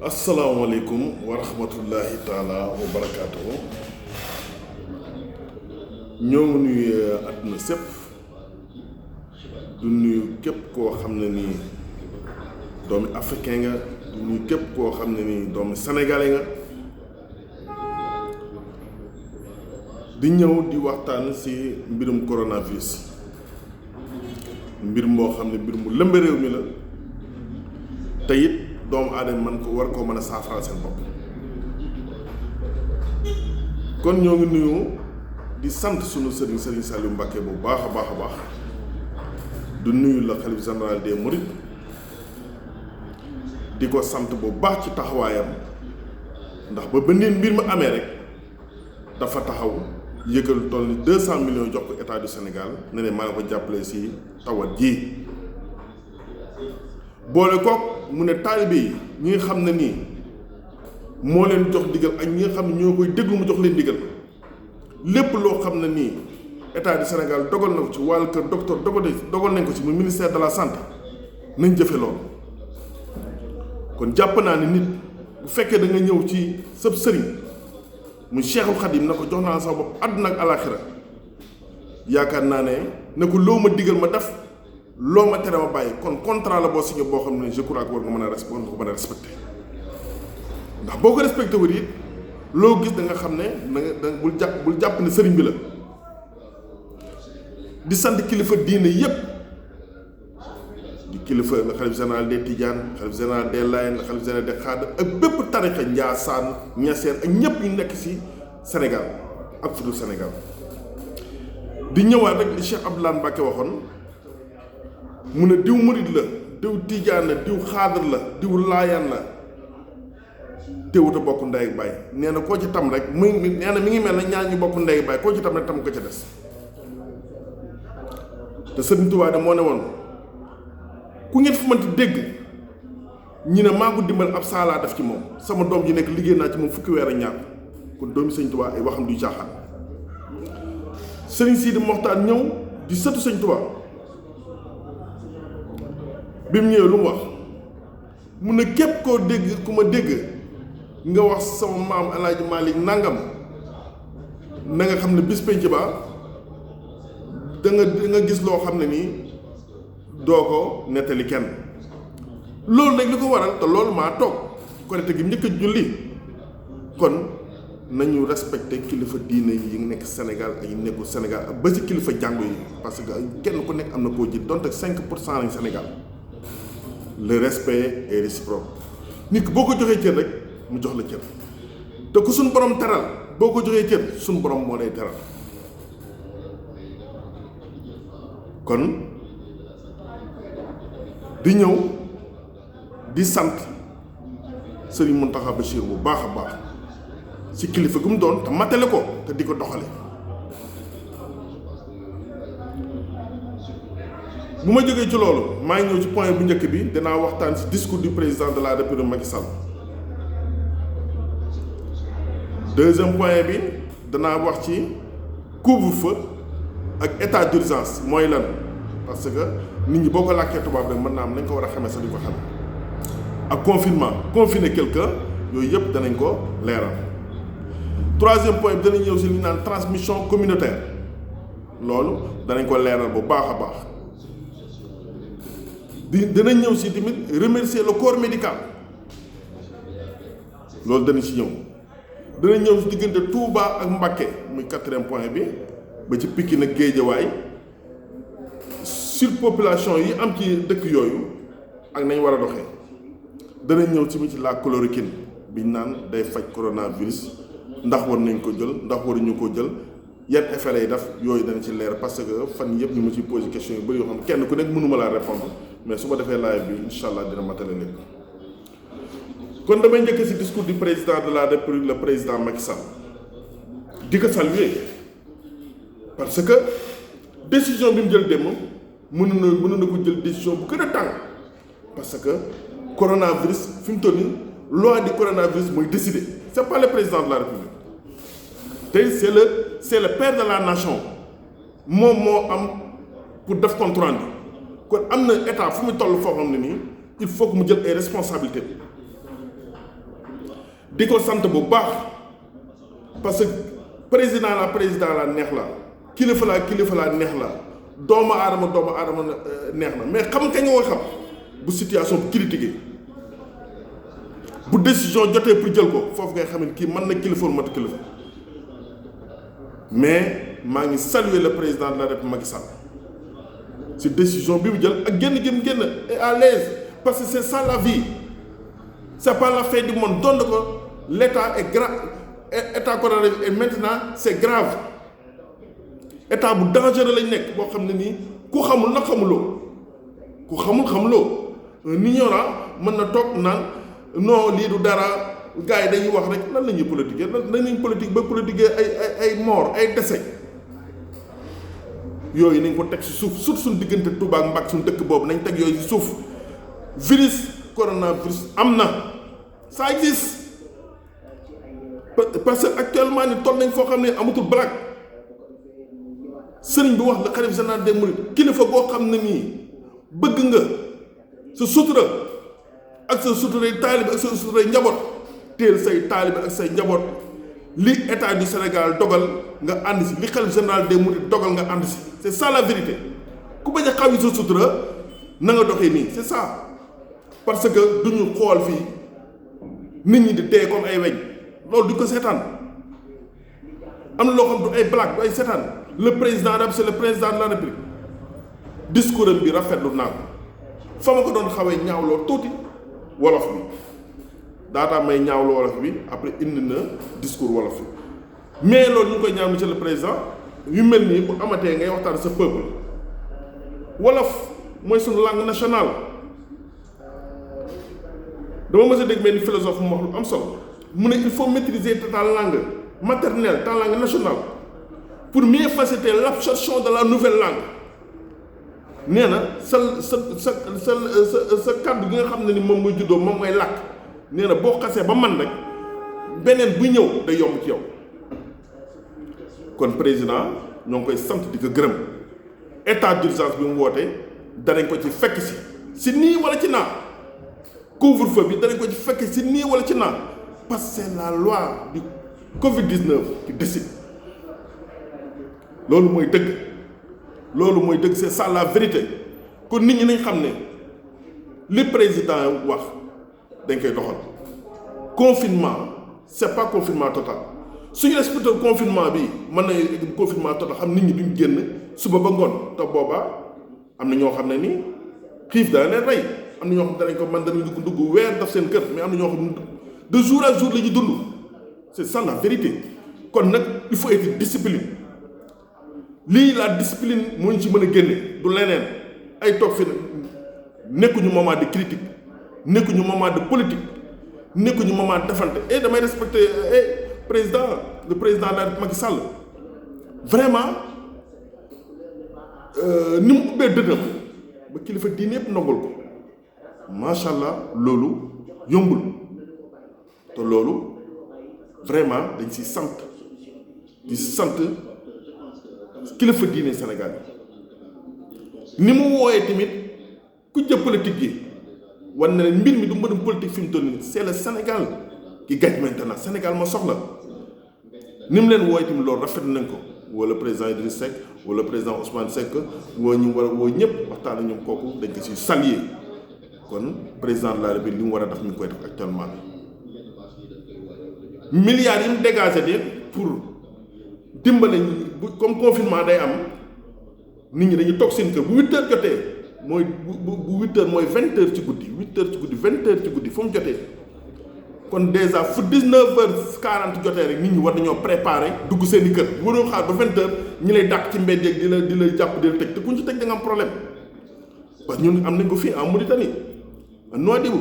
asalaamaaleykum wa rahmatullahi taala wa barakaatuhu. ñoo ngi nuyu àdduna sépp du nuyu képp koo xam ne nii doomi africain nga du nuyu képp koo xam ne nii doomi sénégalais nga di ñëw di waxtaan ci mbirum coronavirus mbir moo xam ne mbir mu lëmb réew mi la te it doomu aadama man ko war koo mën a saafara seen bopp. kon ñoo ngi nuyu di sant sunu sëriñ Saliou Mbacké bu baax a baax du nuyu la xalif général des mourides di ko sant bu baax ci taxawaayam ndax ba neen mbir mu amee rek dafa taxaw yëgal toll ni 200 millions jox ko état du Sénégal ne ne maa ngi ko jàppale si tawat ji boole kook mu ne taalibe yi ñi nga xam ne nii moo leen jox digal ak ñi nga xam ne ñoo koy déglu mu jox leen digal lépp loo xam ne nii état du Sénégal dogal na ko ci wàllu kër docteur dogal nañ ko ci mu ministère de la santé nañ jëfe loolu. kon jàpp naa ne nit bu fekkee da nga ñëw ci sëb sëriñ mu Cheikhul Khadim na ko jox naa sa bopp àdduna ak alaaxira yaakaar naa ne ko loo ma digal ma def loo ma tere ma bàyyi kon contrat la boo signé boo xam ne je crois que war nga mën a respecté ndax boo ko respecté wut it loo gis da nga xam ne bul jàpp ne sëriñ bi la. di sant kilifa diine yépp di kilifa la xalif général des Tidiane xalif général des Layène la xalif général des Xaadar ak bépp tarixa Njaasaan Ñaseen ak ñépp ñu nekk ci Sénégal ak fu dul Sénégal di ñëwaat rek li Cheikh Abdoulaye Mbacké waxoon mu ne diw murid la diw Tijaan la diw Xaadar la diw Laayaan la teewut a bokk ndey ak baay nee na koo ci tam rek mi ngi mel na ñaar ñu bokk ndey ak baay koo ci tam rek tam ko ca des te Sëriñ Tuubaa de moo ne woon ku ngeen fu mënti dégg ñi ne maa ko dimbal ab saalaa def ci moom sama doom ji nekk liggéey naa ci moom fukki weer ak ñaar kon doomi Sëriñ Tuubaa ay waxam du caaxaan. Sëriñ Sidi Moxtaar ñëw di sëtu Sëriñ Tuubaa bi mu ñëwee lu mu wax mu ne képp koo dégg ku ma dégg nga wax sama maam El Hadj Malick nangam na nga xam ne bis penc ba da nga gis loo xam ne nii doo ko nettali kenn loolu nag li ko waral te loolu maa toog korite gi njëkk a julli kon nañu respecté kilifa diine yi nekk Sénégal ak yi nekkul Sénégal ak ba ci kilifa jàngu yi parce que kenn ku nekk am na koo ji donte 5% lañ Sénégal le respect est réciproque nit ki boo ko joxee cër rek mu jox la cër te ku suñ borom teral boo ko joxee cër suñ borom moo lay teral kon di ñëw di sant Serigne Mountakha Bachir bu baax a baax ci kilifa gu mu doon te matale ko te di ko doxale bu ma jógee ci loolu maa ngi ñëw ci point bu njëkk bi dinaa waxtaan ci discours du président de la République Macky Sall. deuxième point bi danaa wax ci couvre-feu ak état d'urgence mooy lan parce que nit ñi boo ko làkkee tubaab rek mën naa am nañ ko war a xamee sax duñ ko xam ak confinement confiner quelqu'un yooyu yëpp danañ ko leeral. troisième point bi danañ ñëw si li ñu naan transmission communautaire loolu danañ ko leeral bu baax a baax danañ ñëw si tamit remercier le corps médical loolu danañ si ñëw. danañ ñëw si diggante Touba ak Mbacké muy quatrième point bi ba ci Pikine ak Guédiawaye surpopulation yi am ci dëkk yooyu ak nañ war a doxee danañ ñëw ci la chloroquine biñ naan day faj coronavirus ndax war nañ ko jël ndax waruñu ko jël yan effet lay def yooyu dana ci leer parce que fan yëpp ñu ma ci posé question yu bëri yoo xam kenn ku nekk mënuma laa répondre mais su ma defee live bi incha allah dina matale lépp. kon damay njëkk ci discours du président de la République le président Macky Sall di ko saluer parce que décision bi mu jël démb mënu na ko jël décision bu gën a tàng parce que coronavirus fi mu toll nii loi du coronavirus mooy décider c'est pas le président de la République tey c'est le père de la nation moom moo am pour def compte rendu kon am na état fu mu toll foo xam ne nii il faut que mu jël ay responsabilités di ko sant bu baax parce que président la neex la kilifa la neex la doomu aadama neex na mais xam nga nga xam bu situation bu critiqué bu décision jotee pour jël ko foofu ngay xam ne kii mën na kilifa lu mat kilifa mais maa ngi saluer le président de la République Macky Sall ci décision bi mu jël ak génn gi mu génn et à l'aise parce que c'est ça la vie c'est pas la fin du monde donne ko l'état est grave état coronavirus et maintenant c'est grave état bu dangereux lañ nekk boo xam ne nii ku xamul nag xamuloo ku xamuloo un ignorant mën na toog naan non lii du dara gars yi dañuy wax rek nan la ñuy politiquer nan la ñuy politique ba politiquer ay mort ay décès yooyu nañ ko teg ci suuf surtout suñu diggante Touba ak Mbacké suñu dëkk boobu nañ teg yooyu ci suuf virus coronavirus am na ça existe parce que actuellement ni toll nañ foo xam ne amatul blague sëriñ bi wax la xalif général des mourides kilifa boo xam ne nii bëgg nga sa sutura ak sa suturay taalibe ak sa suturay njaboot teel say taalibe ak say njaboot li état du Sénégal dogal nga ànd si li xalif général des mourides dogal nga ànd si c'est ça la vérité ku bañ a xaw yi sa sutura na nga doxee nii c'est ça parce que duñu xool fii nit ñi di dee comme ay weñ loolu du ko seetaan am na loo xam du ay blague du ay seetaan le président arabe c'est le président de la République discours am bi rafetlu naa ko fa ma ko doon xawee ñaawloo tuuti wolof bi daataa may ñaawloo wolof bi après indi na discours wolof bi mais loolu ñu ngi koy ñaaw monsieur le président yu mel nii bu amatee ngay waxtaan sa peuple wolof mooy suñu langue nationale dama mës a dégg benn philosophe mu wax lu am solo mu ne il faut maîtriser ta langue maternelle ta langue nationale pour mieux faciliter l'absorption de la nouvelle langue nee na sa kàddu gi nga xam ne ni moom mooy juddoo moom mooy làkk nee na boo xasee ba man rek beneen bu ñëw day yomb ci yow kon président ñoo ngi koy sant di ko gërëm état d'urgence bi mu woote danañ ko ci fekk si nii wala ci naa couvre-feu bi danañ ko ci fekk si nii wala ci naa parce que c'est la loi du Covid-19 qui décide loolu mooy dëgg c'est ça la vérité kon nit ñi nañ xam ne li président wax dañ koy doxal confinement c'est pas confinement total suñu respecté confinement bi mën na confinement total xam nit ñi duñ génn suba ba ngoon te boobaa am na ñoo xam ne ni xiif dana leen rey am na ñoo xam ne danañ ko man danañ dugg weer daf seen kër mais am na ñoo xam ne de jour à jour la ñuy dund c'est ça la vérité kon nag il faut être discipline lii la discipline moo ñu ci mën a génne du leneen ay toog fi nekkuñu moment de critique nekkuñu moment de politique nekkuñu moment de defante et damay respecter le président de la République Macky Sall vraiment ni mu ubbee dënnam ba kilifa diine yëpp nangul ko macha allah loolu yombul te loolu vraiment dañ si sant kilifa diine Sénégal ni mu wooyee tamit ku jël politique yi war na ne mbir mi du mbirum politique fi mu toll nii c'est le Sénégal qui gagne maintenant Sénégal moo soxla ni mu leen wooyee tamit loolu rafet nañ ko wala président Idriss Seck wala président Ousmane Seck woo ñu war a woo ñëpp waxtaan ak ñoom kooku dañ ko si saluer kon président de la République li mu war a def mi ngi koy def actuellement milliards yi mu dégagé de pour dimbale bu comme confinement day am nit ñi dañuy toog seen kër bu 8 heures jotee mooy bu 8 heures mooy 20 heures ci guddi 8 heures ci guddi 20 heures ci guddi fu mu jotee kon déjà fu 19h40 jotee rek nit ñi war nañoo préparer dugg seen i kër waroo xaar ba 20 heures ñi lay dàq ci mbedd yeeg di la jàpp di la tëj te ku ñu ci tëj da nga am problème parce que ñun am nañ ko fii en Mauritanie Nouadhibou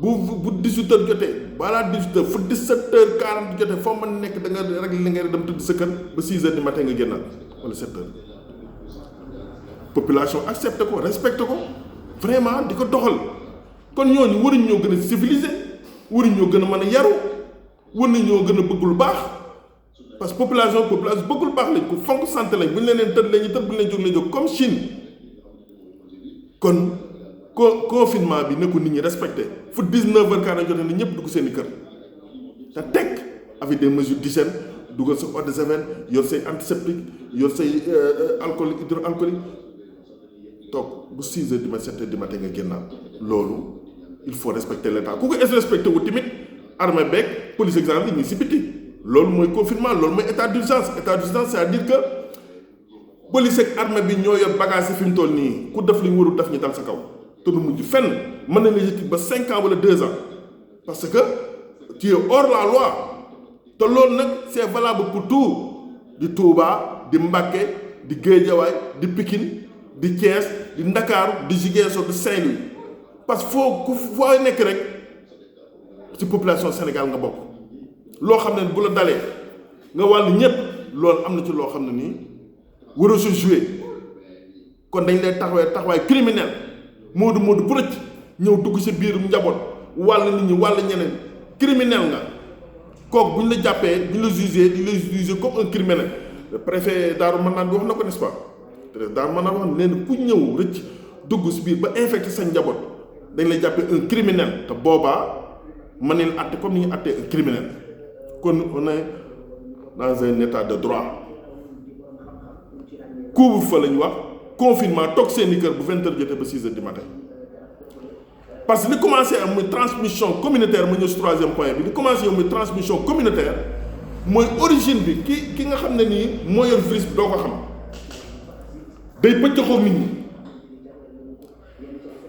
bu 18h jotee balaa 18h fu 17h40 jotee foo mën nekk da nga rek li ngay dem tëdd sa kër ba 6h du matin nga génnaat wala 7h population accepté ko respecté ko vraiment di ko doxal kon ñooñu waruñ ñoo gën a civilisé waruñ ñoo gën a mën a yaru war nañ ñoo gën a bëgg lu baax parce que population bëgg lu baax lañ ko fonk santé lañ bu ñu leen tëdd lañu tëdd bu ñu leen jóg comme Chine kon confinement bi ne ko nit ñi respecté fu 19h40 jotee na ñëpp dugg seen i kër te teg avec des mesures d'hygiène dugal sa eau de javel yor say antiseptique yor say alcool hydroalcoolique toog bu 6 heures du matin 7 heures du matin nga génnaat loolu il faut respecter l'état ku ko respecté wu tamit armée beeg police exemple yi ñu si biti loolu mooy confinement loolu mooy état d'urgence c'est-à-dire que police ak armée bi ñoo yor bagage yi fi mu toll nii ku def li ñu warul def ñu dal sa kaw te du mujj fenn mën na la yëkkati ba 5 ans wala 2 ans parce que tu es hors la loi te loolu nag c'est valable pour tout di Touba di Mbacké di Guédiawaye di Pikine di Thiès di Ndakaaru di Ziguinchor di Saint-Louis parce que foo nekk rek ci population Sénégal nga bokk loo xam ne bu la dalee nga wàll ñëpp loolu am na ci loo xam ne nii waroo sa jouer kon dañ lay taxawaay criminel moodu bu rëcc ñëw dugg sa biir njaboot wàll nit ñi wàll ñeneen criminel nga kooku bu ñu la jàppee bu ñu la jugé di la jugé comme un criminel le préfet Darou Manane bi wax na ko n'est-ce pas Darou Manane wax nee na ku ñëw rëcc dugg si biir ba infecté sa njaboot dañ lay jàppee un criminel te boobaa mën nañu àtte comme ni ñu àttee un criminel kon on est dans un état de droit couvre-feu la ñu wax confinement toog seeni kër bu 20 heures jotee ba 6 heures du matin parce que li commencé am muy transmission communautaire mu ñëw si 3e point bi li commencé am muy transmission communautaire mooy origine bi ki nga xam ne nii moo yor virus bi doo ko xam day pëccaxoo nit ñi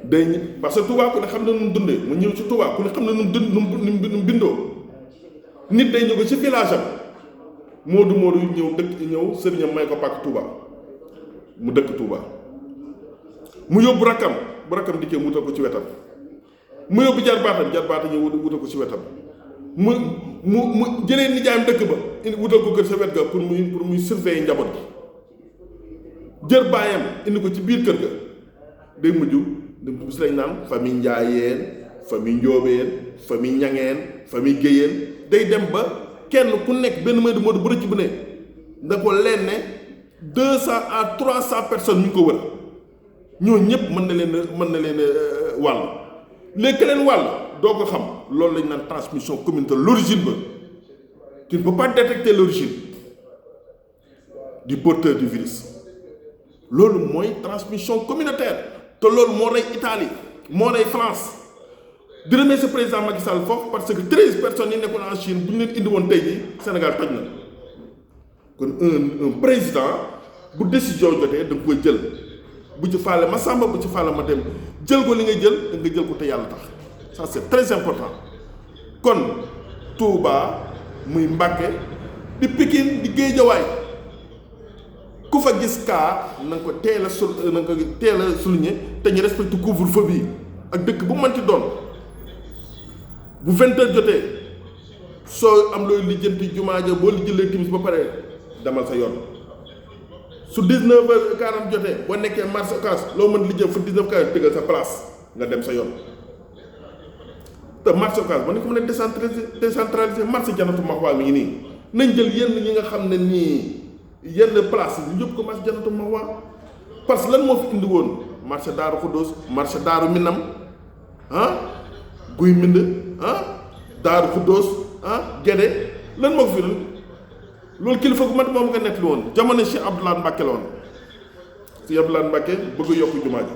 day parce que Touba ku ne xam ne nu mu dundee mu ñëw ci Touba ku ne xam ne nu mu bindoo nit day ñëw ko ci village am Moodu ñëw sëriñam may ko pàkk Touba mu dëkk Touba mu yóbbu rakkam bu rakkam dikkee mu wutal ko ci wetam mu yóbbu jarbaatam ñëw wutal ko ci wetam mu jëlee nijaayam dëkk ba indi wutal ko kër sa wet ga pour muy surveiller njaboot gi jër baayam indi ko ci biir kër ga day mujj bis lañ naan famille njaayeen famille njóobeen famille ñangeen famille géyeen day dem ba kenn ku nekk benn moodu bu rëcc bu ne nda ko leen ne 200 à 300 personnes ñu ngi ko wër ñoo ñëpp mën na leen wàll léegi ka leen wàll doo ko xam loolu lañ naan transmission communautaire l'origine ba tu ne peux pas détecter l'origine du porteur du virus loolu mooy transmission communautaire te loolu moo rey Italie moo rey France di remercier président Macky Sall foofu parce que 13 personnes yi nekkoon en Chine bu ñu leen indi woon tey jii Sénégal toj na kon un président bu décision jotee da nga koy jël bu ci faale ma sàmba bu ci faale ma dem jël ko li ngay jël da nga jël ko te yàlla tax ça c'est très important kon Touba muy Mbacké di Pikine di Guédiawaye ku fa gis kaa na nga ko teel a souligner te ñu respecte couvre-feu bi ak dëkk bu mënti doon bu 20 heures jotee soo am looy lijjanti jumaa ja boo jëlee timis ba pare demal sa yoon su 19h40 jotee boo nekkee marché Ocass loo mën lijjanti fa 19h40 tëgal sa place nga dem sa yoon te marché Ocass ba ni ko mën a décentraliser marché Janatu Mahwa mi ngi nii nañ jël yenn ñi nga xam ne nii yenn place yi ñu yëpp ko marché Janatu Mahwa parce que lan moo fi indi woon marché Daaru Xuddoos marché Daaru Minam Guy Mbind Daaru Xuddoos Gédé lan moo ko fi doon loolu kilifa gu mat moom nga nekk li woon jamono Cheikh Abdoulaye Mbacké la woon si Abdoulaye Mbacké bëgg a yokk jumaa ji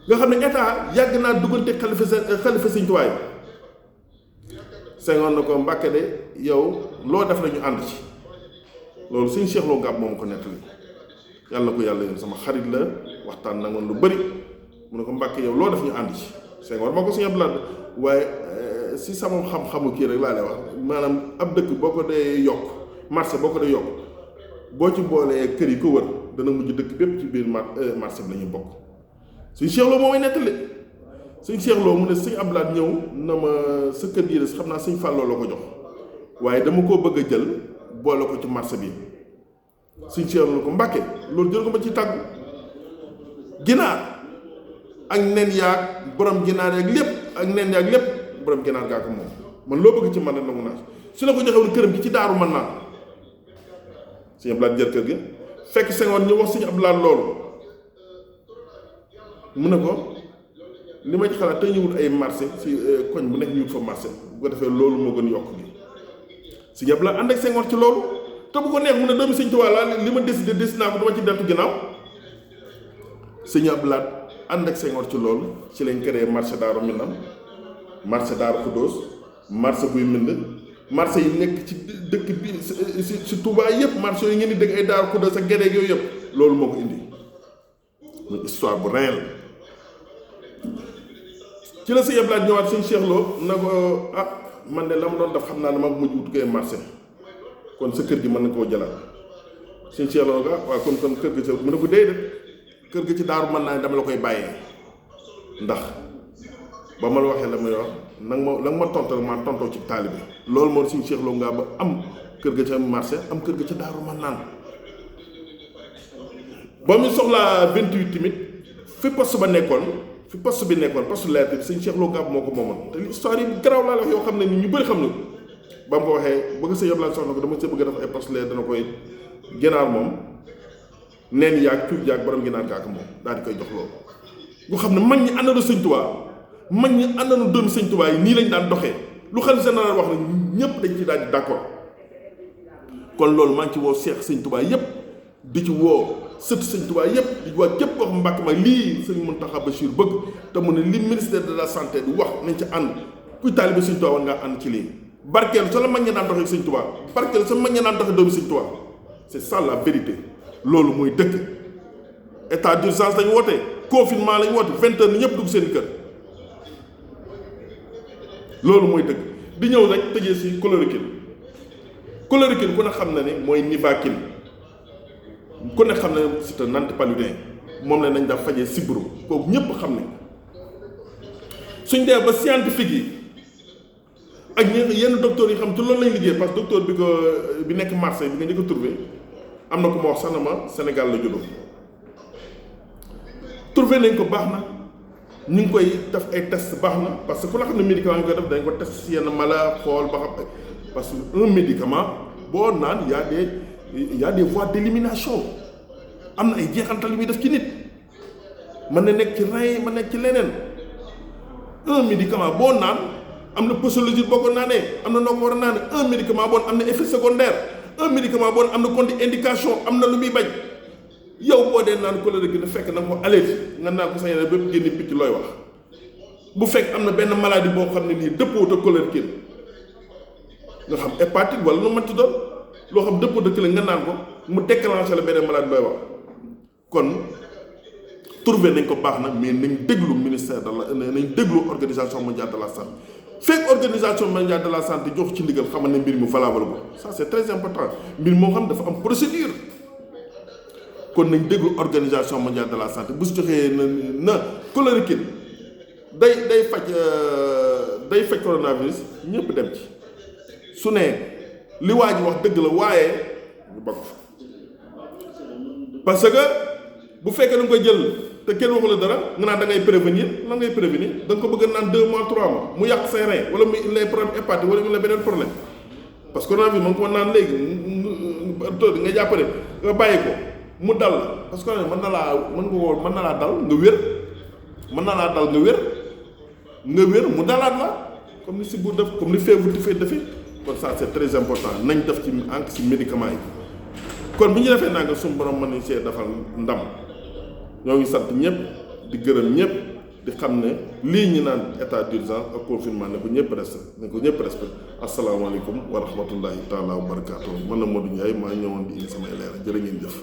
nga xam ne état yàgg naa duggante xalifa Sëñ Tuubaa Senghor na ko Mbacké de yow loo def la ñu ànd ci loolu Sëñ Cheikh Lo Ngab moom ko nettali yàlla na ko yàlla yéen sama xarit la waxtaan na ngoon lu bëri mu ne ko Mbacké yow loo def ñu ànd ci Senghor moo ko Sëñ Abdoulaye waaye si sama xam-xamu kii rek laa lay wax maanaam ab dëkk boo ko dee yokk marché boo ko dee yokk boo ci boolee kër yi ko wër dana mujj dëkk bépp ci biir marché bi la ñu bokk Sëñ Cheikh Lo moo may nettali Sëñ Cheikh Lo mu ne Sëñ Abdoulaye ñëw na ma sa kër yi xam naa Sëñ Fallou la ko jox waaye dama koo bëgg a jël boole ko ci marché bi Sëñ Cheikh Lo ko Mbacké loolu jël ko ma ci tàggu ginaar ak nen yaag borom ginaar yaag lépp ak nen yaag lépp borom ginaar gaa ko moom man loo bëgg ci man nangu naa su la ko joxe woon këram gi ci Daaru mën naa Sëñ Abdoulaye jël kër gi fekk Senghor ñu wax Sëñ Abdoulaye loolu mu ne ko li ma ci xalaat tey ñu wut ay marché si koñ bu nekk ñu wut fa marché bu ko defee loolu moo gën yokk gi si ñëpp la ànd ak Senghor ci loolu te bu ko neex mu ne doomi Sëñ Tuubaa la li ma décidé naa ko dama ci deltu ginnaaw Sëñ Abdou Lahad ànd ak Senghor ci loolu ci lañ créé marché Daaru Minam marché Daaru Xuddoos marché buy Mbind marché yi nekk ci dëkk bi si Touba yëpp marché yooyu ngeen di dégg ay Daaru Xuddoos ak Gédé yooyu yëpp loolu moo ko indi muy histoire bu réel ci la Sëñ Abdou Lahad ñëwaat Sëñ Cheikh Lo na ko man de la ma doon def xam naa ne ma mujj wut koy marché kon sa kër gi mën na koo jëlaat Sëñ Cheikh Lo nga waaw kon kër gi sa mu ne ko déedéet kër gi ci daaru mën naa ne dama la koy bàyyee ndax ba ma la waxee la may wax nag ma la nga ma tontal ma tontoo ci taalibe loolu moo Sëñ Cheikh Lo nga ba am kër ga ca marché am kër ga ca daaru mën naan ba mu soxlaa 28 tamit fi poste ba nekkoon fi poste bi nekkoon poste lettre bi Sëñ Cheikh Lo nga moo ko moomoon te histoire yi garaaw laa la wax yoo xam ne ni ñu bëri xam na ko ba mu ko waxee bëgg Sëñ Abdou Lahad soxla ko dama see bëgg def ay poste lettre dana koy ginaar moom neen yaag cuuj yaag borom ginaar kaaka moom daal di koy jox loolu nga xam ne mag ñi àndandoo Sëñ Tuubaa mag ñi àndandoo doomi Sëñ Tuubaa yi nii lañ daan doxee lu xalifa général wax na ñëpp dañ ci daal di d'accord kon loolu maa ngi ci woo Seex Sëñ Tuubaa yëpp di ci woo sët Sëñ Tuubaa yëpp di wax képp wax Mbàkke ma lii Sëñ Mountakha Bachir bëgg te mu ne li ministère de la santé di wax nañ ci ànd kuy taalibe Sëñ Tuubaa war ngaa ànd ci lii barkeelu sa la mag ñi daan doxee Sëñ Tuubaa barkeelu sa mag ñi daan doxee doomi Sëñ Tuubaa c'est ça la vérité loolu mooy dëkk état d'urgence lañ woote confinement lañ woote 20 heures ni ñëpp dugg seen kër loolu mooy dëkk di ñëw rek tëjee si chloroquine ku ne xam na ne mooy Nivaquine ku ne xam ne c'est un antipaludin moom la nañ daf fajee sibbiru kooku ñëpp xam ne suñ dee ba scientifique yi ak yenn docteurs yi xam ci loolu lañ liggéey parce que docteur bi nekk Marseille bi nga njëkk a trouvé am na ko ma wax sax na ma Sénégal la juddoo trouvé nañ ko baax na ñu ngi koy def ay test baax na parce que ku la xam ne médicament yi koy def dañ ko test si yenn mala xool ba xam parce que un médicament boo naan y a des voies d'élimination am na ay jeexantal yu muy def ci nit mën na nekk ci rein mën na nekk ci leneen un médicament boo naan am na posologie boo ko naanee am na noo ko war a naanee un médicament bon am na effet secondaire un médicament bon am na contre-indication am na lu muy bañ yow boo dee naan chloroquine fekk na ko allergie nga naan ko sa yeneen bépp génn picc looy wax bu fekk am na benn maladie boo xam ne nii dëppoo te chloroquine nga xam hépatite wala lu mënti doon loo xam dëppoo dëkk la nga naan ko mu déclenché la beneen maladie looy wax kon trouvé nañ ko baax na mais nañ déglu ministère de la nañ déglu organisation mondiale de la santé fekk organisation mondiale de la santé jox ci ndigal xamal ne mbir mi valable ko ça c'est très important mbir moo xam dafa am procédure kon nañ déglu organisation mondiale de la santé bu su joxee na chloroquine day faj coronavirus ñëpp dem ci su ne li waa ji wax dëgg la waaye ñu bokk fa parce que bu fekkee da nga koy jël te kenn waxu la dara nga naan da ngay prévenir lan ngay prévenir da nga ko bëgg naan 2 mois 3 mois mu yàq say rein wala mu lay problème hépatite wala mu la beneen problème parce que coronavirus ma nga ko naan léegi nga jàppale nga bàyyi ko mu dal la parce que mën na laa dal nga wér mën na laa dal nga wér mu dalaat la comme ni si bu def comme ni feebu di fee defi kon ça c'est très important nañ def ci enk si médicament yi kon bu ñu defee naa nga suñu borom mën nañ see defal ndam ñoo ngi sant ñëpp di gërëm ñëpp di xam ne lii ñu naan état d'urgence ak confinement ne ko ñëpp respect asalaamaaleykum wa rahmatullahi taala wa barakaatu man na Modou Ndiaye maa ñëwoon di indi samay leeral jërë ngeen jëf